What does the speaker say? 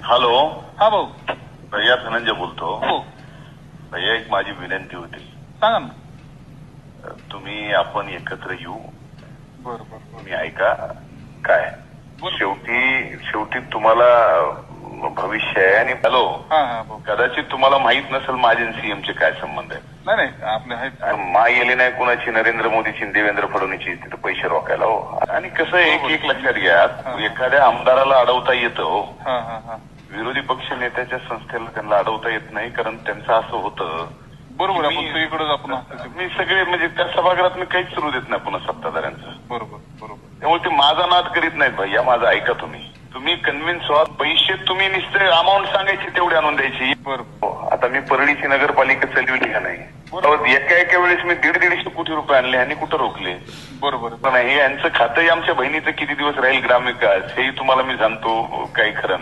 Hello. हा भाऊ. भैया धनंजय बोलतो. हो भैया एक माझी विनंती होती. सांगा ना. तुम्ही आपण एकत्र येऊ. बरं बरं तुम्ही ऐका काय बोल. शेवटी तुम्हाला भविष्य आहे. आणि हॅलो, हा हा भाऊ. कदाचित तुम्हाला माहित नसेल माझे सीएमचे काय संबंध आहे. नाही नाही आपले आहेत. मा येली नाही कुणाची, नरेंद्र मोदीची देवेंद्र फडणवीसची तिथे पैसे रोखायला हो. आणि कसं एक लक्षात घ्या, एखाद्या आमदाराला अडवता येतं हो. हा हा हा विरोधी पक्ष नेत्याच्या संस्थेला त्यांना अडवता येत नाही, कारण त्यांचं असं होतं. बरोबर आहे. आपण सगळीकडेच आपण मी सगळे म्हणजे त्या सभागृहात मी काहीच सुरू देत नाही पुन्हा सत्ताधाऱ्यांचं. बरोबर बरोबर. त्यामुळे ते माझा नाद करीत नाहीत भैया. माझं ऐका तुम्ही कन्व्हिन्स व्हा. पैसे तुम्ही नुसते अमाऊंट सांगायची तेवढी आणून द्यायची. बरोबर. आता मी परळीची नगरपालिका चालविली का नाही. एका वेळेस मी 150 कोटी रुपये आणले आणि कुठं रोखले. बरोबर. पण हे यांचं खातंही आमच्या बहिणीचं किती दिवस राहील ग्रामविकास हेही तुम्हाला मी सांगतो, काही खरं नाही.